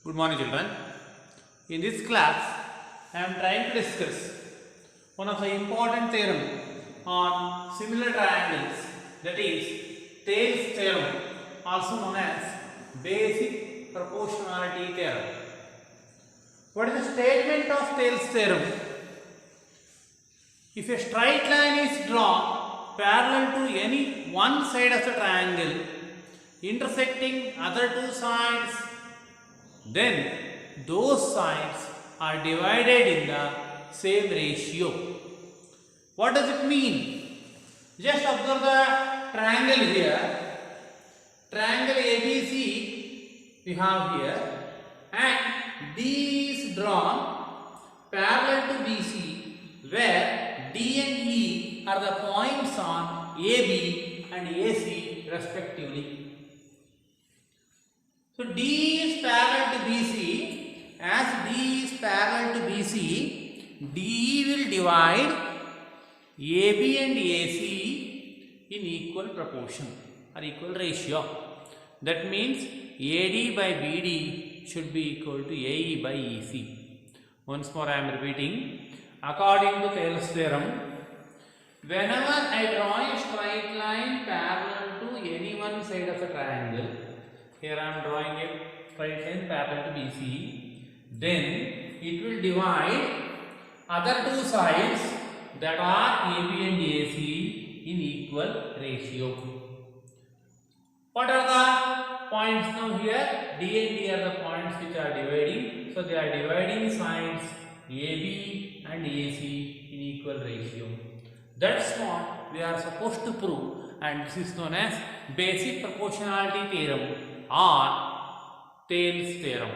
Good morning, children. In this class, I am trying to discuss one of the important theorem on similar triangles, that is Thales theorem, also known as basic proportionality theorem. What is the statement of Thales theorem? If a straight line is drawn parallel to any one side of the triangle intersecting other two sides, then those sides are divided in the same ratio. What does it mean? Just observe the triangle here. Triangle ABC we have here, and D is drawn parallel to BC, where D and E are the points on AB and AC respectively. So D is parallel to BC. As D is parallel to BC, D will divide AB and AC in equal proportion or equal ratio. That means AD by BD should be equal to AE by EC. Once more I am repeating. According to Thales theorem, whenever I draw a straight line parallel to any one side of a triangle, here I am drawing a straight line parallel to BC, then it will divide other two sides, that are AB and AC, in equal ratio. What are the points now here? D and D are the points which are dividing. So they are dividing sides AB and AC in equal ratio. That's what we are supposed to prove, and this is known as basic proportionality theorem or Thales theorem.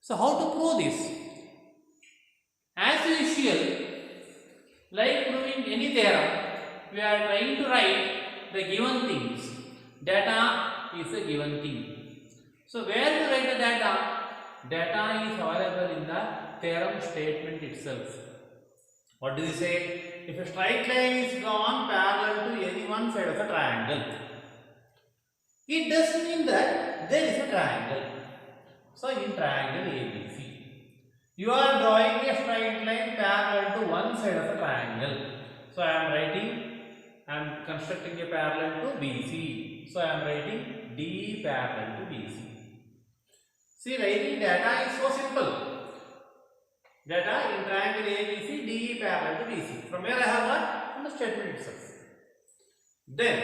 So how to prove this? As usual, like proving any theorem, we are trying to write the given things. Data is a given thing. So where to write the data? Data is available in the theorem statement itself. What do we say? If a straight line is drawn parallel to any one side of a triangle, it does mean that there is a triangle. So in triangle ABC, you are drawing a straight line parallel to one side of a triangle. So I am constructing a parallel to BC. So I am writing D parallel to BC. See, writing data is so simple. Data in triangle ABC, D parallel to BC. From where I have got? From the statement itself. Then,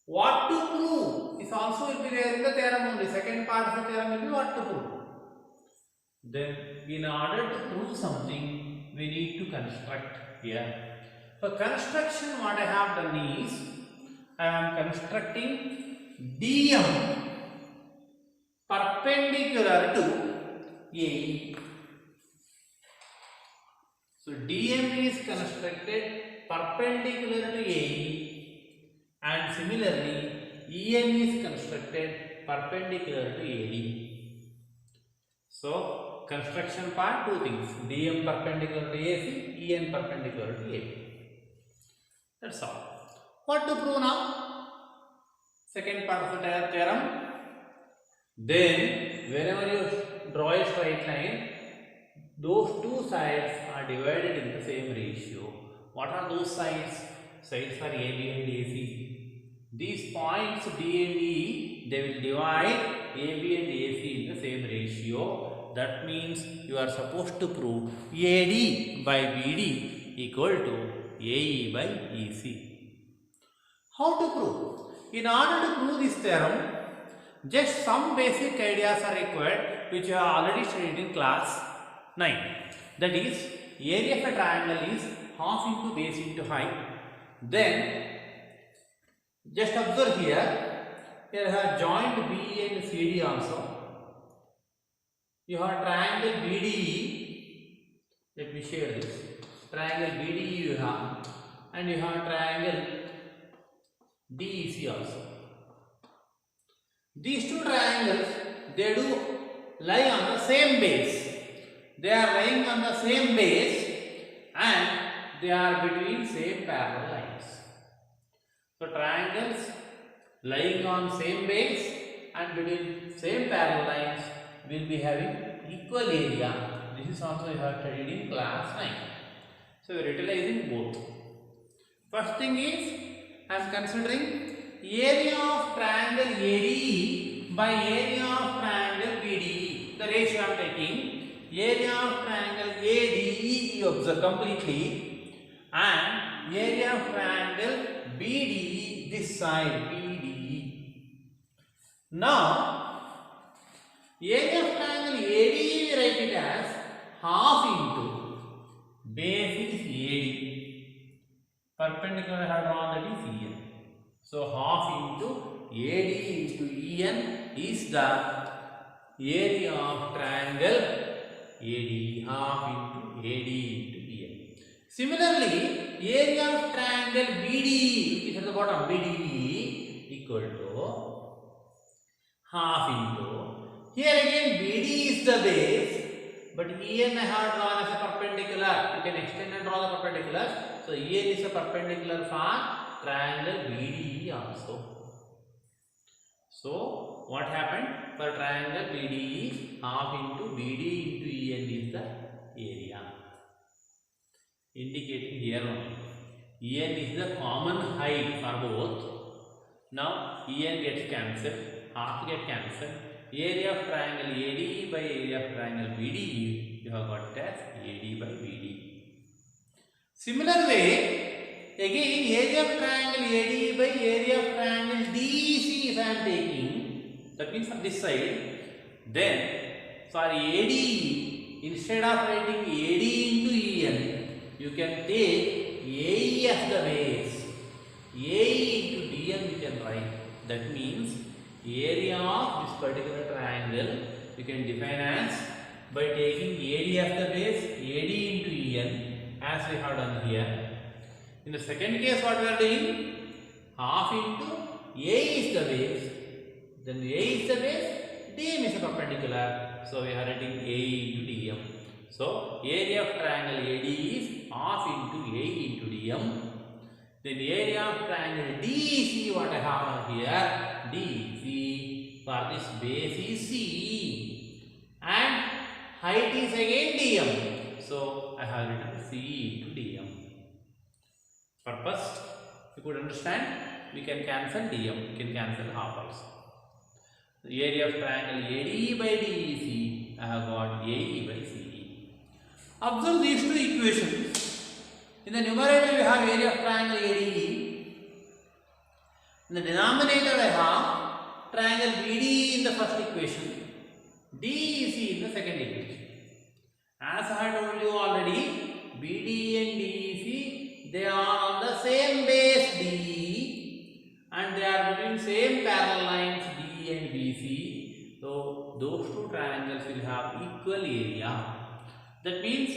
what to prove is also will be there in the theorem only. Second part of the theorem will be what to prove. Then, in order to prove something, we need to construct here. For construction, what I have done is, I am constructing DM perpendicular to AE. So DM is constructed perpendicular to AE, and similarly EN is constructed perpendicular to AD. So construction part, two things: DM perpendicular to AC, EN perpendicular to AD. That's all. What to prove now? Second part of the theorem. Then whenever you draw a straight line, those two sides are divided in the same ratio. What are those sides? Sides for AB and AC. These points D and E, they will divide AB and AC in the same ratio. That means you are supposed to prove AD by BD equal to AE by EC. How to prove? In order to prove this theorem, just some basic ideas are required, which you have already studied in class 9. That is, area of a triangle is half into base into height. Then, just observe here, here I have joined B and CD also. You have triangle BDE. Let me share this. Triangle BDE you have, and you have triangle DEC also. These two triangles, they do lie on the same base. They are lying on the same base and they are between same parallel lines. So triangles lying on same base and between same parallel lines will be having equal area. This is also you have studied in class 9. So we are utilizing both. First thing is I am considering area of triangle ADE by area of triangle BDE. The ratio I am taking area of triangle ADE you observe completely, and area of triangle BDE this side BDE. Now area of triangle ADE we write it as half into base is AD. Perpendicular I have drawn that is EN. So half into AD into EN is the area of triangle AD, half into AD into EN. Similarly, area of triangle BDE, which is at the bottom, BDE equal to half into, here again BD is the base, but EN I have drawn as a perpendicular. You can extend and draw the perpendicular. So EN is a perpendicular for triangle BDE also. So what happened for triangle BDE? Half into BD into EN is the area. Indicating here only. EN is the common height for both. Now EN gets cancelled, half get cancelled. Area of triangle ADE by area of triangle BDE, you have got as AD by BD. Similar way, again area of triangle ADE by area of triangle DEC if I am taking, that means for this side, then for ADE, instead of writing AD into EN, you can take AE as the base. AE into DN you can write. That means area of this particular triangle you can define as by taking AD as the base, AD into EN as we have done here. In the second case what we are doing? Half into A is the base, then A is the base, DM is a perpendicular. So we are writing AE into DM. So area of triangle AD is half into A into DM. Then area of triangle DEC what I have here, DEC for this base is CE and height is again DM. So I have written CE into DM. Purpose, you could understand, we can cancel DM, we can cancel half also. The area of triangle ADE by DEC, I have got AE by CE. Observe these two equations. In the numerator we have area of triangle ADE. In the denominator I have triangle BDE in the first equation, DEC in the second equation. As I had told you already, BD and DEC, they are on the same base DE and they are between same parallel lines DE and BC. So those two triangles will have equal area. That means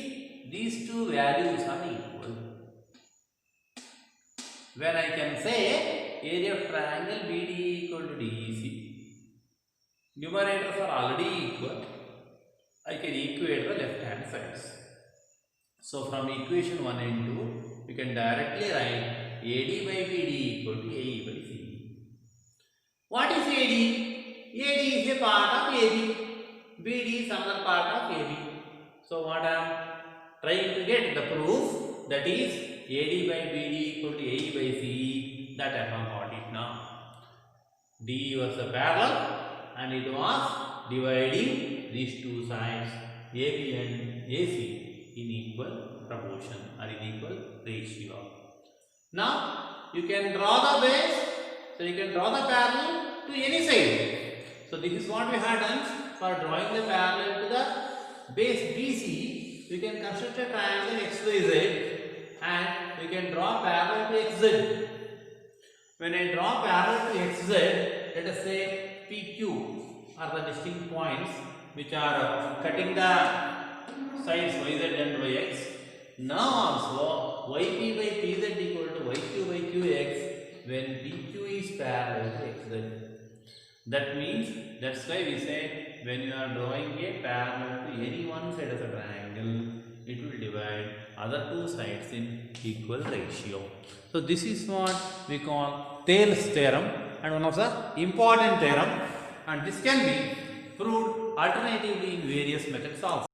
these two values are equal. When I can say area of triangle BDE equal to DEC, numerators are already equal, I can equate the left hand sides. So from equation 1 and 2, we can directly write AD by BD equal to AE by CE. What is AD? AD is a part of AB. BD is another part of AB. So what I am trying to get the proof, that is AD by BD equal to AE by CE, that I have got it now. D was a parallel and it was dividing these two sides AB and AC in equal proportion or in equal ratio. Now you can draw the base, so you can draw the parallel to any side. So this is what we have done for drawing the parallel to the base BC. We can construct a triangle XYZ and we can draw parallel to XZ. When I draw parallel to XZ, let us say PQ are the distinct points which are cutting the sides YZ and YX. Now also YP by PZ equal to YQ by QX when PQ is parallel to XZ. That means, that's why we say when you are drawing a parallel to any one side of the triangle, it will divide other two sides in equal ratio. So this is what we call Thales theorem, and one of the important theorem. and this can be proved alternatively in various methods also.